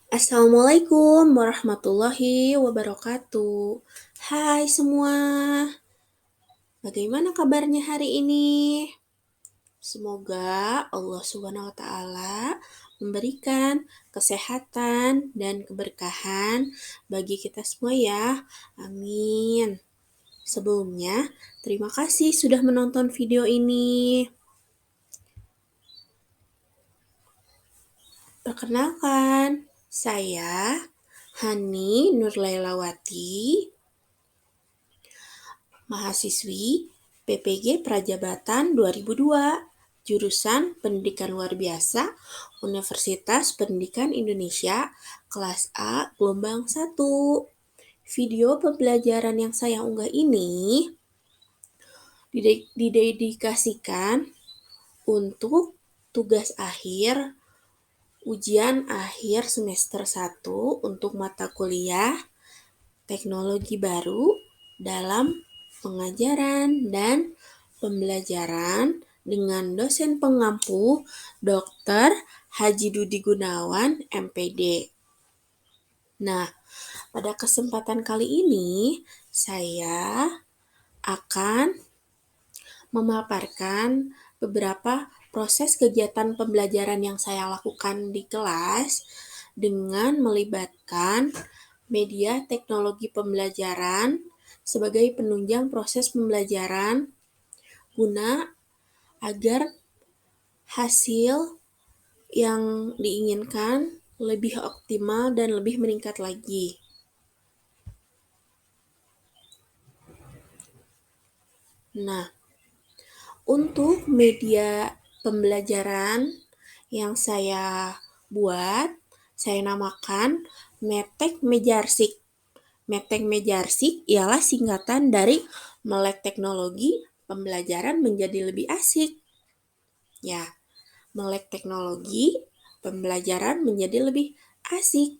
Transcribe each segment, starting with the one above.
Assalamualaikum warahmatullahi wabarakatuh. Hai semua, bagaimana kabarnya hari ini? Semoga Allah Subhanahu wa Ta'ala memberikan kesehatan dan keberkahan bagi kita semua, ya. Amin. Sebelumnya, terima kasih sudah menonton video ini. Perkenalkan, saya Hani Nurlailawati, mahasiswi PPG Prajabatan 2002, jurusan Pendidikan Luar Biasa, Universitas Pendidikan Indonesia, kelas A, gelombang 1. Video pembelajaran yang saya unggah ini didedikasikan untuk tugas akhir ujian akhir semester 1 untuk mata kuliah teknologi baru dalam pengajaran dan pembelajaran dengan dosen pengampu Dr. Haji Dudi Gunawan, MPD. Nah, pada kesempatan kali ini saya akan memaparkan beberapa proses kegiatan pembelajaran yang saya lakukan di kelas dengan melibatkan media teknologi pembelajaran sebagai penunjang proses pembelajaran guna agar hasil yang diinginkan lebih optimal dan lebih meningkat lagi. Nah, untuk media pembelajaran yang saya buat, saya namakan Metek Mejarsik. Metek Mejarsik ialah singkatan dari Melek Teknologi Pembelajaran Menjadi Lebih Asik. Ya, melek teknologi pembelajaran menjadi lebih asik.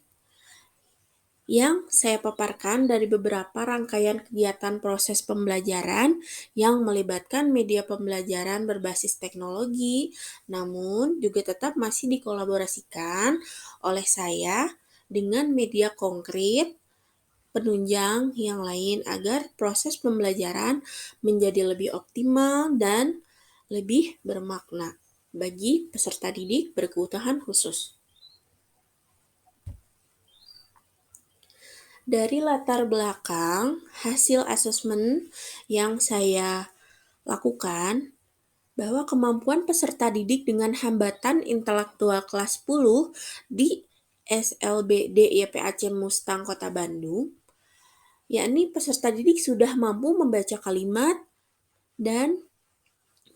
Yang saya paparkan dari beberapa rangkaian kegiatan proses pembelajaran yang melibatkan media pembelajaran berbasis teknologi, namun juga tetap masih dikolaborasikan oleh saya dengan media konkret penunjang yang lain agar proses pembelajaran menjadi lebih optimal dan lebih bermakna bagi peserta didik berkebutuhan khusus. Dari latar belakang hasil asesmen yang saya lakukan, bahwa kemampuan peserta didik dengan hambatan intelektual kelas 10 di SLBD YPAC Mustang Kota Bandung, yakni peserta didik sudah mampu membaca kalimat dan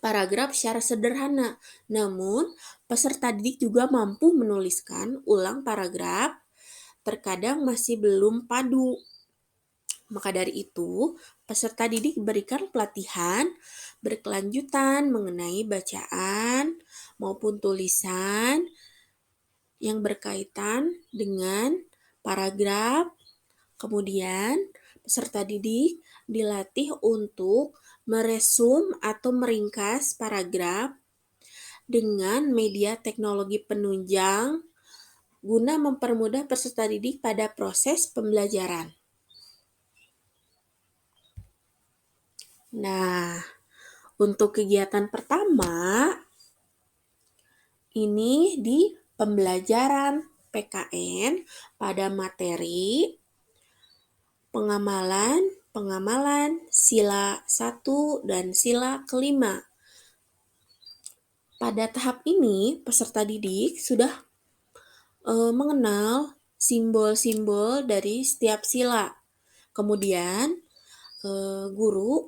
paragraf secara sederhana. Namun, peserta didik juga mampu menuliskan ulang paragraf, terkadang masih belum padu. Maka dari itu, peserta didik diberikan pelatihan berkelanjutan mengenai bacaan maupun tulisan yang berkaitan dengan paragraf. Kemudian, peserta didik dilatih untuk meresum atau meringkas paragraf dengan media teknologi penunjang guna mempermudah peserta didik pada proses pembelajaran. Nah, untuk kegiatan pertama, ini di pembelajaran PKN pada materi pengamalan sila 1 dan sila kelima. Pada tahap ini, peserta didik sudah mengenal simbol-simbol dari setiap sila. Kemudian, guru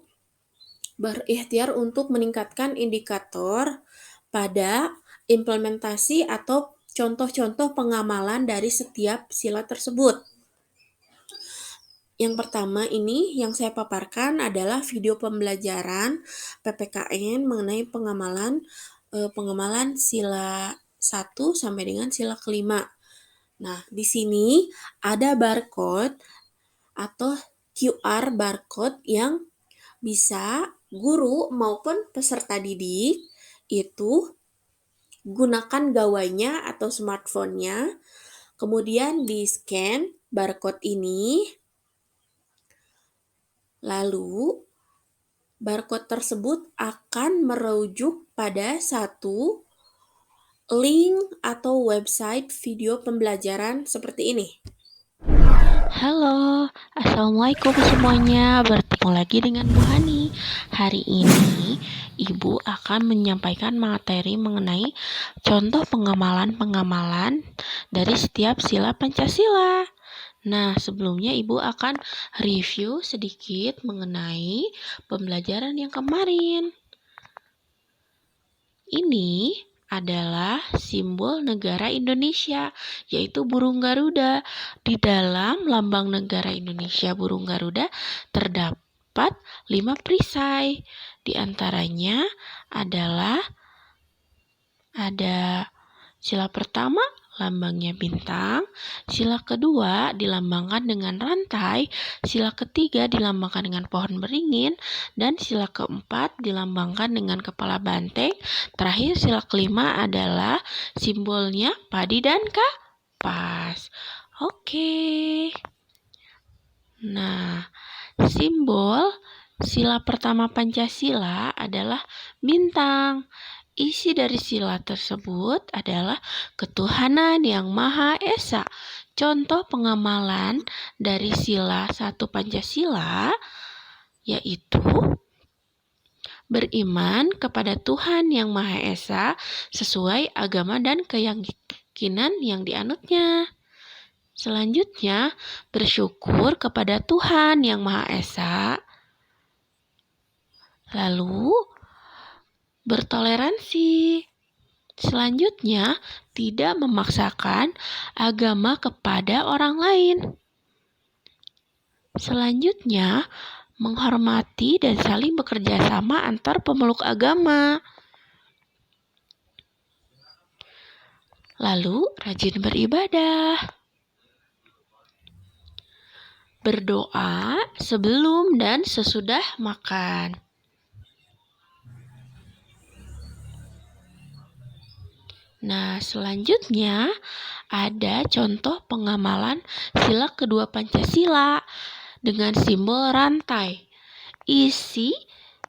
berikhtiar untuk meningkatkan indikator pada implementasi atau contoh-contoh pengamalan dari setiap sila tersebut. Yang pertama ini yang saya paparkan adalah video pembelajaran PPKN mengenai pengamalan sila 1 sampai dengan sila kelima. Nah, di sini ada barcode atau QR barcode yang bisa guru maupun peserta didik itu gunakan gawainya atau smartphone-nya, Kemudian di-scan barcode ini, lalu barcode tersebut akan merujuk pada satu link atau website video pembelajaran seperti ini. Halo, Assalamualaikum semuanya. Bertemu lagi dengan Bu Hani. Hari ini Ibu akan menyampaikan materi mengenai contoh pengamalan-pengamalan dari setiap sila Pancasila. Nah, sebelumnya Ibu akan review sedikit mengenai pembelajaran yang kemarin. Ini adalah simbol negara Indonesia, yaitu burung Garuda. Di dalam lambang negara Indonesia burung Garuda terdapat 5 perisai. Di antaranya adalah ada sila pertama lambangnya bintang, sila kedua dilambangkan dengan rantai, sila ketiga dilambangkan dengan pohon beringin, dan sila keempat dilambangkan dengan kepala banteng. Terakhir sila kelima adalah simbolnya padi dan kapas. Oke. Nah, simbol sila pertama Pancasila adalah bintang. Isi dari sila tersebut adalah ketuhanan yang Maha Esa. Contoh pengamalan dari sila 1 Pancasila yaitu beriman kepada Tuhan yang Maha Esa sesuai agama dan keyakinan yang dianutnya. Selanjutnya, bersyukur kepada Tuhan yang Maha Esa. Lalu, bertoleransi. Selanjutnya, tidak memaksakan agama kepada orang lain. Selanjutnya, menghormati dan saling bekerja sama antar pemeluk agama. Lalu, rajin beribadah. Berdoa sebelum dan sesudah makan. Nah, selanjutnya ada contoh pengamalan sila kedua Pancasila dengan simbol rantai. Isi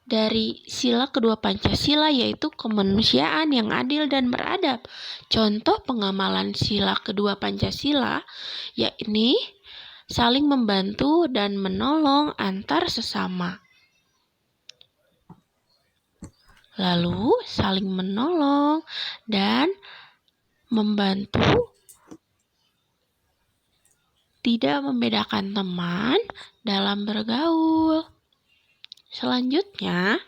dari sila kedua Pancasila yaitu kemanusiaan yang adil dan beradab. Contoh pengamalan sila kedua Pancasila yakni saling membantu dan menolong antar sesama. Lalu saling menolong dan membantu, tidak membedakan teman dalam bergaul. Selanjutnya,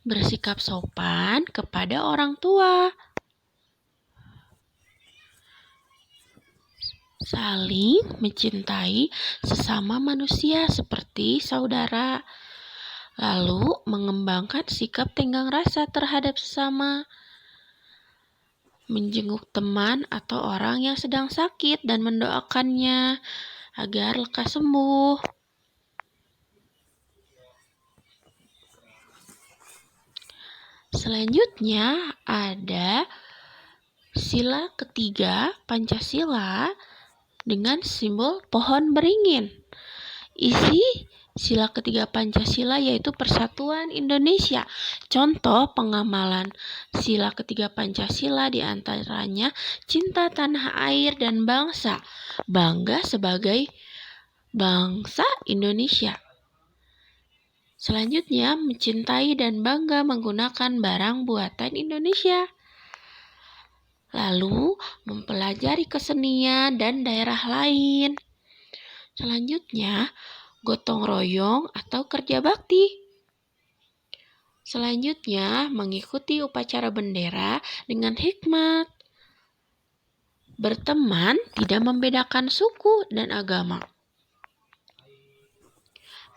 bersikap sopan kepada orang tua. Saling mencintai sesama manusia seperti saudara. Lalu mengembangkan sikap tenggang rasa terhadap sesama. Menjenguk teman atau orang yang sedang sakit dan mendoakannya agar lekas sembuh. Selanjutnya ada sila ketiga Pancasila dengan simbol pohon beringin. Isi sila ketiga Pancasila yaitu persatuan Indonesia. Contoh pengamalan sila ketiga Pancasila diantaranya cinta tanah air dan bangsa, bangga sebagai bangsa Indonesia. Selanjutnya, mencintai dan bangga menggunakan barang buatan Indonesia. Lalu, mempelajari kesenian dan daerah lain. Selanjutnya, gotong royong atau kerja bakti. Selanjutnya, mengikuti upacara bendera dengan hikmat. Berteman tidak membedakan suku dan agama.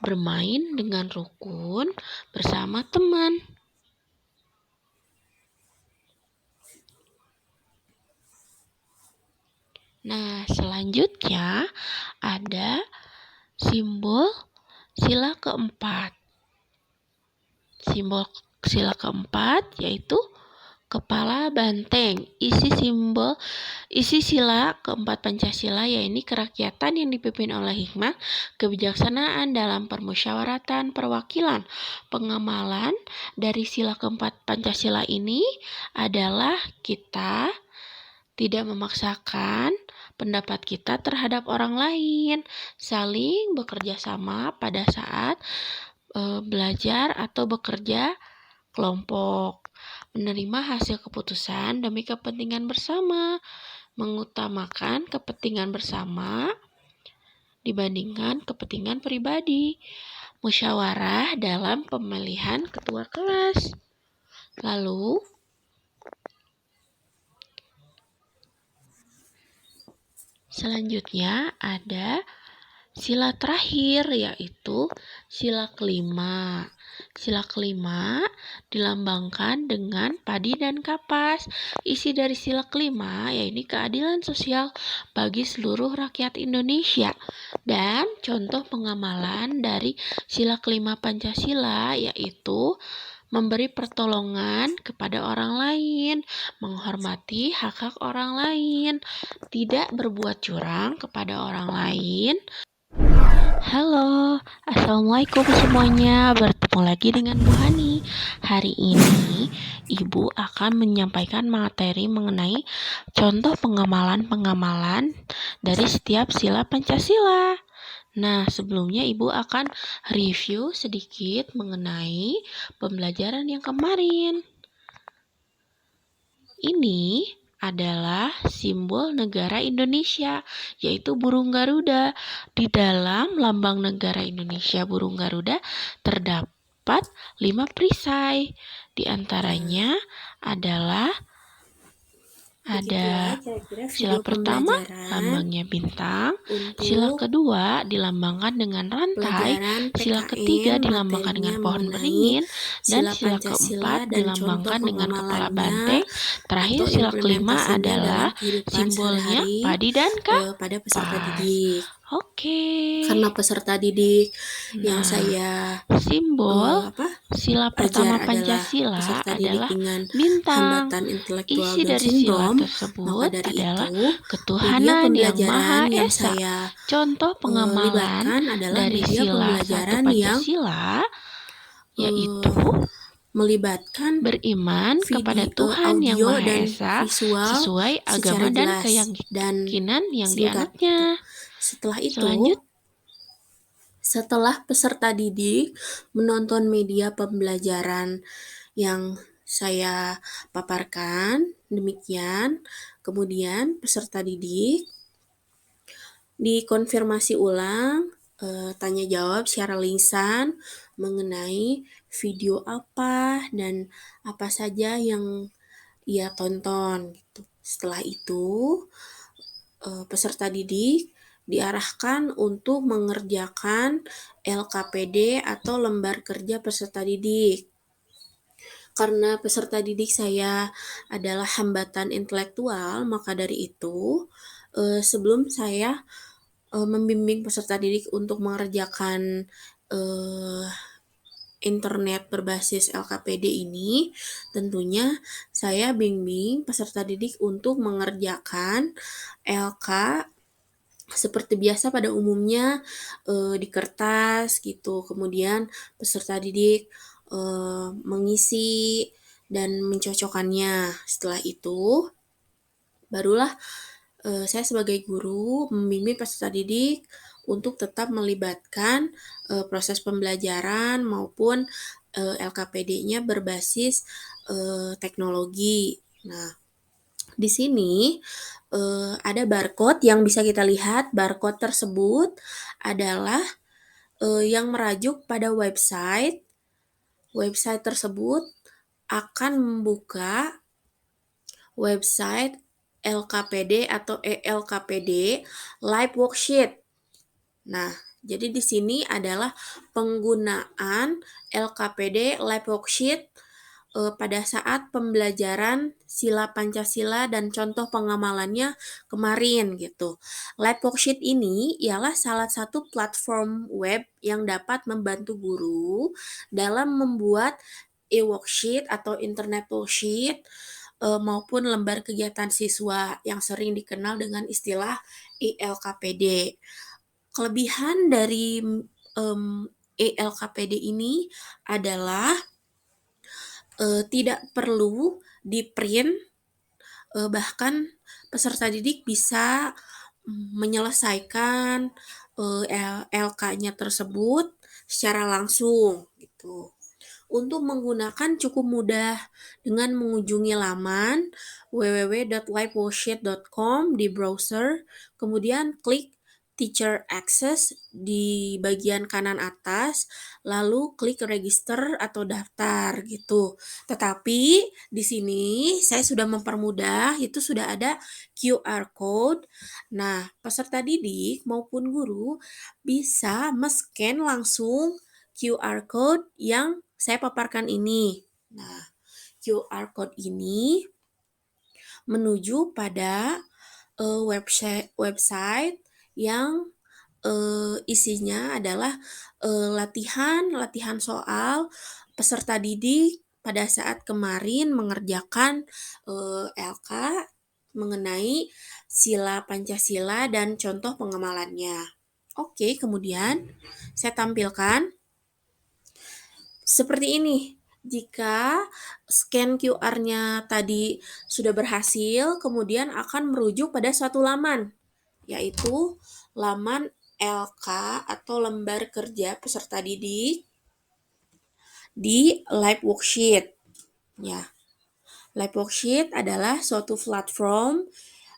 Bermain dengan rukun bersama teman. Nah, selanjutnya ada simbol sila keempat. Simbol sila keempat yaitu kepala banteng. Isi simbol Isi sila keempat Pancasila yaitu kerakyatan yang dipimpin oleh hikmah, kebijaksanaan dalam permusyawaratan perwakilan. Pengamalan dari sila keempat Pancasila ini adalah kita tidak memaksakan pendapat kita terhadap orang lain, saling bekerja sama pada saat belajar atau bekerja kelompok, menerima hasil keputusan demi kepentingan bersama, mengutamakan kepentingan bersama dibandingkan kepentingan pribadi, musyawarah dalam pemilihan ketua kelas. Lalu, selanjutnya ada sila terakhir, yaitu sila kelima. Sila kelima dilambangkan dengan padi dan kapas. Isi dari sila kelima yaitu keadilan sosial bagi seluruh rakyat Indonesia. Dan contoh pengamalan dari sila kelima Pancasila yaitu memberi pertolongan kepada orang lain, menghormati hak-hak orang lain, tidak berbuat curang kepada orang lain. Halo, Assalamualaikum semuanya. Bertemu lagi dengan Bu Hani. Hari ini Ibu akan menyampaikan materi mengenai contoh pengamalan-pengamalan dari setiap sila Pancasila. Nah, sebelumnya Ibu akan review sedikit mengenai pembelajaran yang kemarin. Ini adalah simbol negara Indonesia, yaitu burung Garuda. Di dalam lambang negara Indonesia burung Garuda terdapat 5 perisai. Di antaranya adalah ada sila pertama lambangnya bintang, sila kedua dilambangkan dengan rantai, sila ketiga dilambangkan dengan pohon beringin, dan sila keempat dilambangkan dengan kepala banteng. Terakhir sila kelima adalah simbolnya padi dan kapas. Pada peserta didik. Oke. Karena peserta didik yang saya simbol sila pertama Pancasila adalah bintang. hambatan intelektual Isi Down dari sila syndrome, tersebut maka dari adalah itu, ketuhanan media yang Maha pembelajaran yang Esa. saya Contoh pengamalan libatkan adalah dari media sila pembelajaran satu yang Pancasila yaitu melibatkan beriman kepada Tuhan yang audio Maha dan Esa visual sesuai agama secara dan jelas keyakinan yang singkat. dianutnya. Setelah itu, setelah peserta didik menonton media pembelajaran yang saya paparkan, demikian, kemudian peserta didik dikonfirmasi ulang, tanya jawab secara lisan mengenai video apa dan apa saja yang ia tonton. Gitu. Setelah itu, peserta didik diarahkan untuk mengerjakan LKPD atau lembar kerja peserta didik. Karena peserta didik saya adalah hambatan intelektual, maka dari itu sebelum saya membimbing peserta didik untuk mengerjakan internet berbasis LKPD ini, tentunya saya bimbing peserta didik untuk mengerjakan LK seperti biasa pada umumnya di kertas gitu. Kemudian peserta didik mengisi dan mencocokkannya. Setelah itu barulah saya sebagai guru membimbing peserta didik untuk tetap melibatkan proses pembelajaran maupun LKPD-nya berbasis teknologi. Nah, di sini ada barcode yang bisa kita lihat. Barcode tersebut adalah yang merajuk pada website. Website tersebut akan membuka website LKPD atau ELKPD Live Worksheet. Nah, jadi di sini adalah penggunaan LKPD Live Worksheet pada saat pembelajaran sila Pancasila dan contoh pengamalannya kemarin gitu. Live Worksheet ini ialah salah satu platform web yang dapat membantu guru dalam membuat e-worksheet atau internet worksheet maupun lembar kegiatan siswa yang sering dikenal dengan istilah ELKPD. Kelebihan dari ELKPD ini adalah tidak perlu di-print, bahkan peserta didik bisa menyelesaikan LK-nya tersebut secara langsung gitu. Untuk menggunakan cukup mudah dengan mengunjungi laman www.liveworksheet.com di browser, kemudian klik Teacher Access di bagian kanan atas, lalu klik register atau daftar gitu. Tetapi di sini saya sudah mempermudah, itu sudah ada QR code. Nah, peserta didik maupun guru bisa men-scan langsung QR code yang saya paparkan ini. Nah, QR code ini menuju pada website yang isinya adalah latihan soal peserta didik pada saat kemarin mengerjakan LK mengenai sila Pancasila dan contoh pengamalannya. Oke, kemudian saya tampilkan seperti ini. Jika scan QR-nya tadi sudah berhasil, kemudian akan merujuk pada suatu laman, yaitu laman LK atau lembar kerja peserta didik di Live Worksheet. Ya, Live Worksheet adalah suatu platform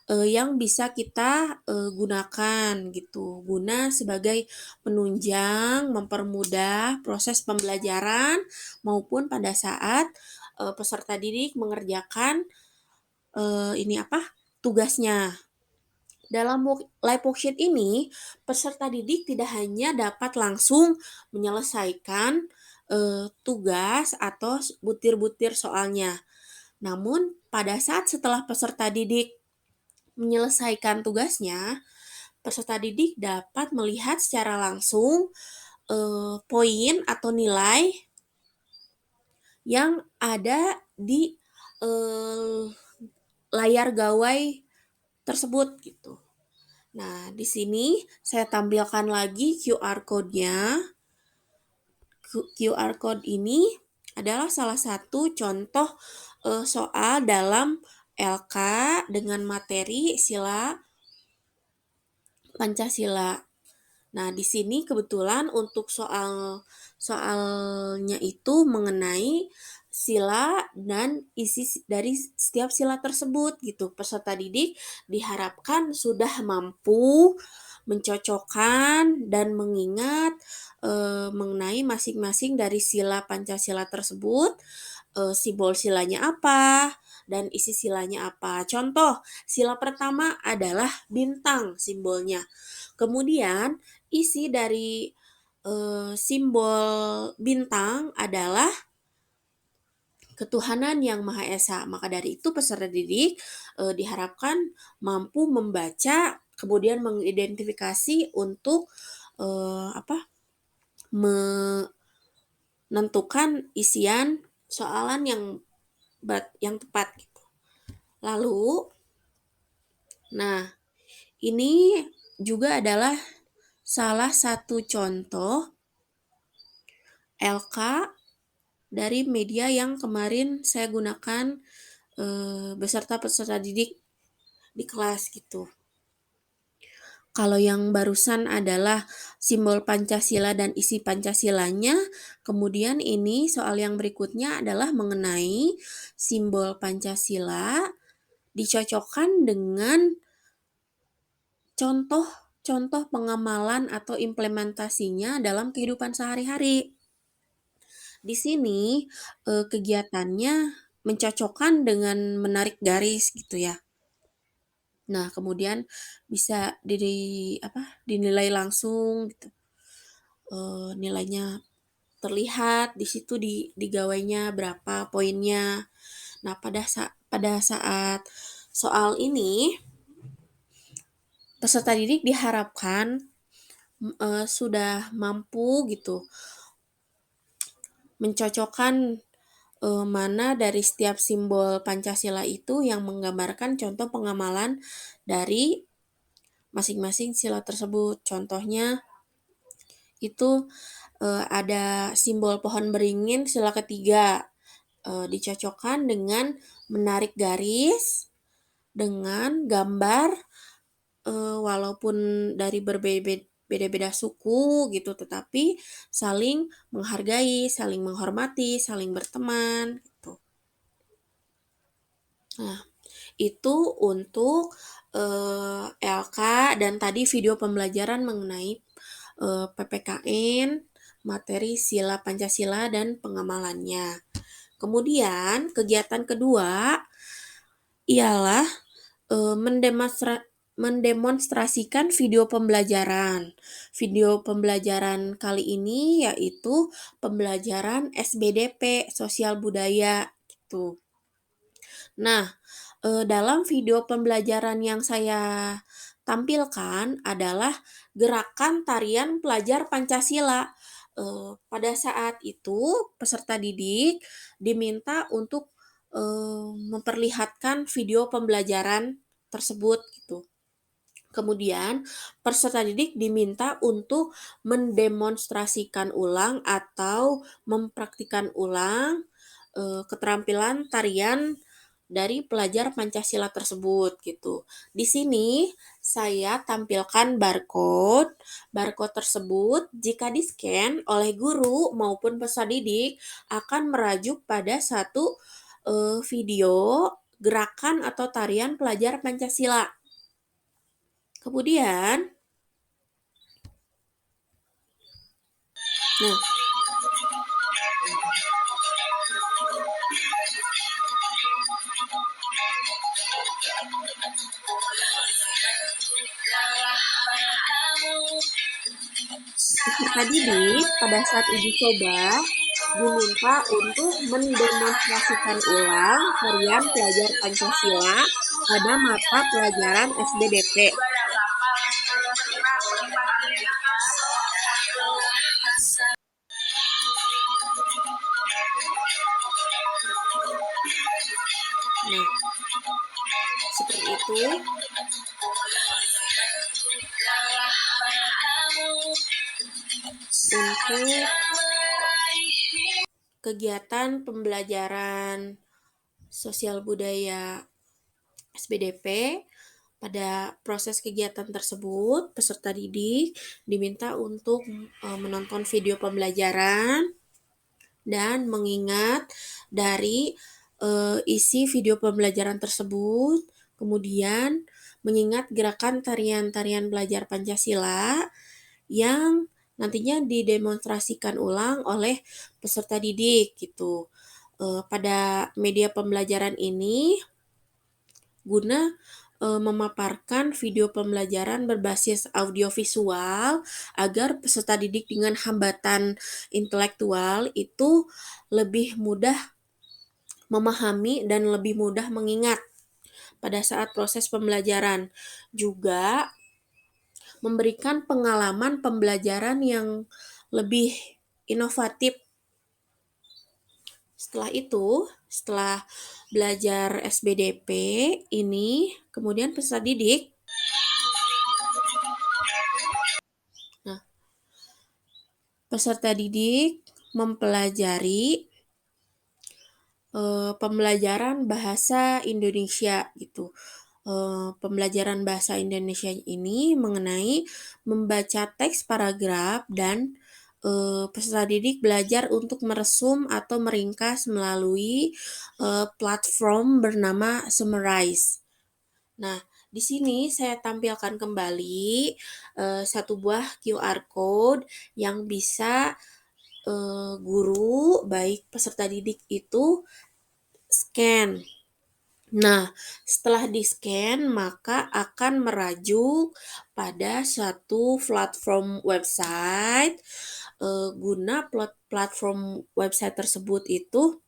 yang bisa kita gunakan gitu, guna sebagai penunjang, mempermudah proses pembelajaran maupun pada saat peserta didik mengerjakan tugasnya. Dalam live worksheet ini, peserta didik tidak hanya dapat langsung menyelesaikan tugas atau butir-butir soalnya, namun pada saat setelah peserta didik menyelesaikan tugasnya, peserta didik dapat melihat secara langsung poin atau nilai yang ada di layar gawai tersebut gitu. Nah, di sini saya tampilkan lagi QR code-nya. QR code ini adalah salah satu contoh soal dalam LK dengan materi sila Pancasila. Nah, di sini kebetulan untuk soalnya itu mengenai sila dan isi dari setiap sila tersebut gitu. Peserta didik diharapkan sudah mampu mencocokkan dan mengingat mengenai masing-masing dari sila Pancasila tersebut, simbol silanya apa dan isi silanya apa. Contoh, sila pertama adalah bintang simbolnya. Kemudian isi dari simbol bintang adalah ketuhanan yang Maha Esa. Maka dari itu peserta didik diharapkan mampu membaca, kemudian mengidentifikasi untuk menentukan isian soalan yang tepat gitu. Lalu, nah ini juga adalah salah satu contoh LK dari media yang kemarin saya gunakan beserta peserta didik di kelas gitu. Kalau yang barusan adalah simbol Pancasila dan isi Pancasilanya, kemudian ini soal yang berikutnya adalah mengenai simbol Pancasila dicocokkan dengan contoh pengamalan atau implementasinya dalam kehidupan sehari-hari. Di sini kegiatannya mencocokkan dengan menarik garis gitu ya. Nah, kemudian bisa dinilai langsung gitu. Nilainya terlihat di situ di gawainya berapa poinnya. Nah, pada saat soal ini peserta didik diharapkan sudah mampu gitu mencocokkan mana dari setiap simbol Pancasila itu yang menggambarkan contoh pengamalan dari masing-masing sila tersebut. Contohnya itu ada simbol pohon beringin sila ketiga, dicocokkan dengan menarik garis dengan gambar walaupun dari beda-beda suku gitu, tetapi saling menghargai, saling menghormati, saling berteman gitu. Nah, itu untuk LK dan tadi video pembelajaran mengenai PPKN, materi sila Pancasila dan pengamalannya. Kemudian kegiatan kedua ialah mendemonstrasikan video pembelajaran. Video pembelajaran kali ini yaitu pembelajaran SBDP, sosial budaya gitu. Nah, dalam video pembelajaran yang saya tampilkan adalah gerakan tarian pelajar Pancasila. Pada saat itu peserta didik diminta untuk memperlihatkan video pembelajaran tersebut gitu. Kemudian peserta didik diminta untuk mendemonstrasikan ulang atau mempraktikkan ulang keterampilan tarian dari pelajar Pancasila tersebut gitu. Di sini saya tampilkan barcode. Barcode tersebut jika di-scan oleh guru maupun peserta didik akan merajuk pada satu video gerakan atau tarian pelajar Pancasila. Kemudian, nah, peserta didik pada saat uji coba diminta untuk mendemonstrasikan ulang tarian pelajar Pancasila pada mata pelajaran SBDP. Nah, seperti itu. Untuk kegiatan pembelajaran sosial budaya SBDP, pada proses kegiatan tersebut peserta didik diminta untuk menonton video pembelajaran dan mengingat dari isi video pembelajaran tersebut, kemudian mengingat gerakan tarian-tarian belajar Pancasila yang nantinya didemonstrasikan ulang oleh peserta didik gitu. Pada media pembelajaran ini guna memaparkan video pembelajaran berbasis audiovisual agar peserta didik dengan hambatan intelektual itu lebih mudah memahami dan lebih mudah mengingat pada saat proses pembelajaran. Juga memberikan pengalaman pembelajaran yang lebih inovatif. Setelah itu, setelah belajar SBDP ini, kemudian peserta didik mempelajari pembelajaran bahasa Indonesia gitu. Pembelajaran bahasa Indonesia ini mengenai membaca teks paragraf dan peserta didik belajar untuk meresum atau meringkas melalui platform bernama Summarize. Nah, di sini saya tampilkan kembali satu buah QR code yang bisa guru baik peserta didik itu scan. Nah, setelah di-scan maka akan merajuk pada satu platform website. Guna platform website tersebut itu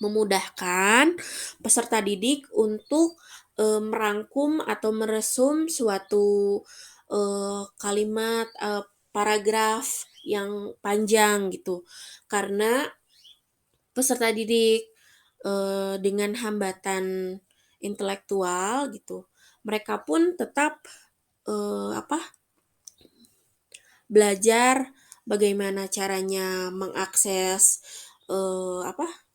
memudahkan peserta didik untuk merangkum atau meresum suatu kalimat paragraf yang panjang gitu. Karena peserta didik dengan hambatan intelektual gitu, mereka pun tetap belajar bagaimana caranya mengakses eh, apa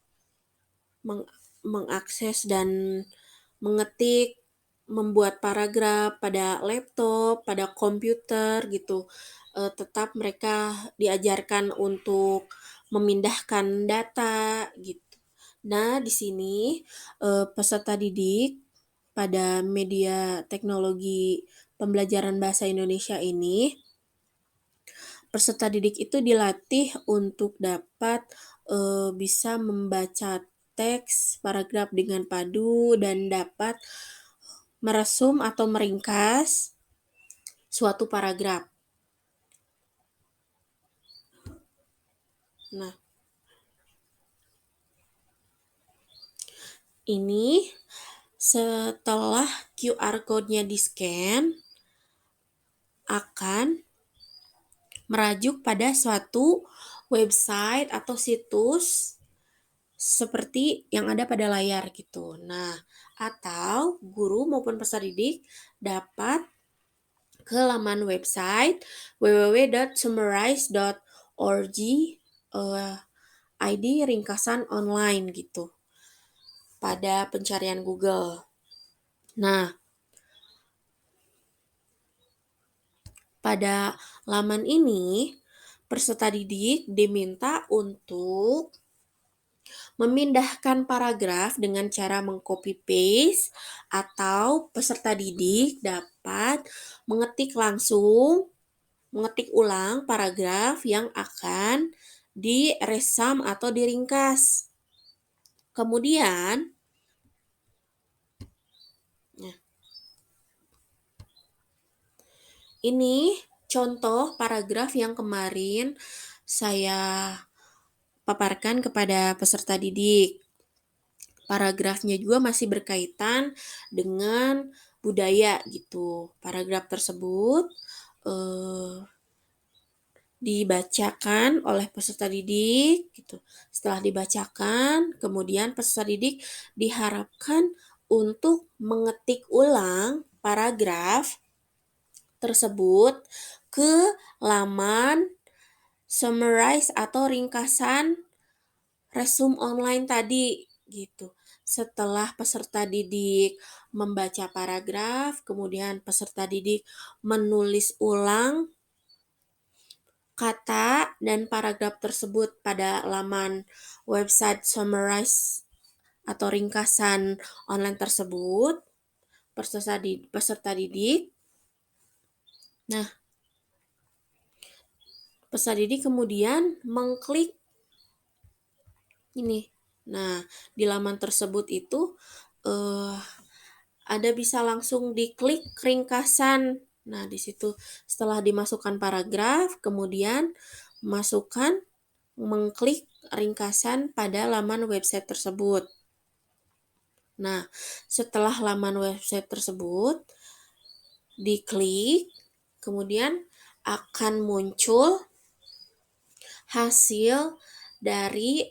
mengakses dan mengetik, membuat paragraf pada laptop, pada komputer gitu. Tetap mereka diajarkan untuk memindahkan data gitu. Nah, di sini peserta didik pada media teknologi pembelajaran bahasa Indonesia ini, peserta didik itu dilatih untuk dapat bisa membaca teks paragraf dengan padu dan dapat meresum atau meringkas suatu paragraf. Nah, ini setelah QR code-nya di-scan akan merajuk pada suatu website atau situs seperti yang ada pada layar gitu. Nah, atau guru maupun peserta didik dapat ke laman website www.summarize.org ID ringkasan online gitu pada pencarian Google. Nah, pada laman ini peserta didik diminta untuk memindahkan paragraf dengan cara mengcopy paste atau peserta didik dapat mengetik ulang paragraf yang akan diresam atau diringkas. Kemudian, ini contoh paragraf yang kemarin saya paparkan kepada peserta didik. Paragrafnya juga masih berkaitan dengan budaya gitu. Paragraf tersebut dibacakan oleh peserta didik gitu. Setelah dibacakan, kemudian peserta didik diharapkan untuk mengetik ulang paragraf tersebut ke laman summarize atau ringkasan resume online tadi gitu. Setelah peserta didik membaca paragraf, kemudian peserta didik menulis ulang kata dan paragraf tersebut pada laman website summarize atau ringkasan online tersebut, peserta didik. Nah, peserta didik kemudian mengklik ini. Nah, di laman tersebut itu ada bisa langsung diklik ringkasan. Nah, di situ setelah dimasukkan paragraf, kemudian mengklik ringkasan pada laman website tersebut. Nah, setelah laman website tersebut diklik, kemudian akan muncul hasil dari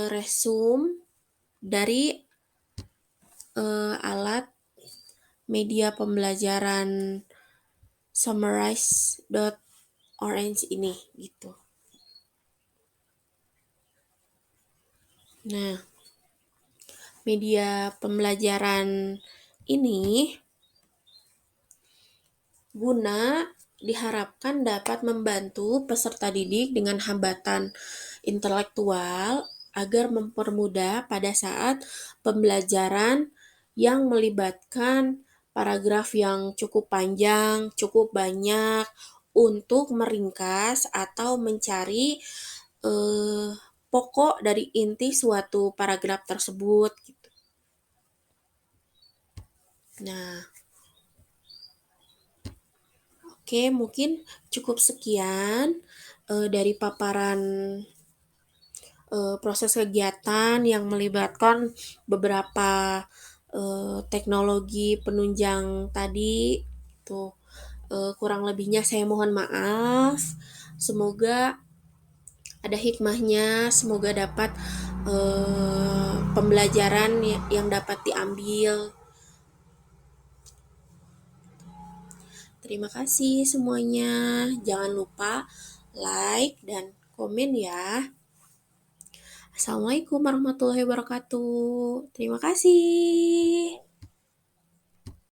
resume dari alat media pembelajaran summarize.orange ini gitu. Nah, media pembelajaran ini diharapkan dapat membantu peserta didik dengan hambatan intelektual agar mempermudah pada saat pembelajaran yang melibatkan paragraf yang cukup panjang, cukup banyak untuk meringkas atau mencari pokok dari inti suatu paragraf tersebut gitu. Nah, oke, mungkin cukup sekian dari paparan proses kegiatan yang melibatkan beberapa teknologi penunjang tadi. Tuh, kurang lebihnya saya mohon maaf. Semoga ada hikmahnya, semoga dapat pembelajaran yang dapat diambil. Terima kasih semuanya. Jangan lupa like dan komen ya. Assalamualaikum warahmatullahi wabarakatuh. Terima kasih.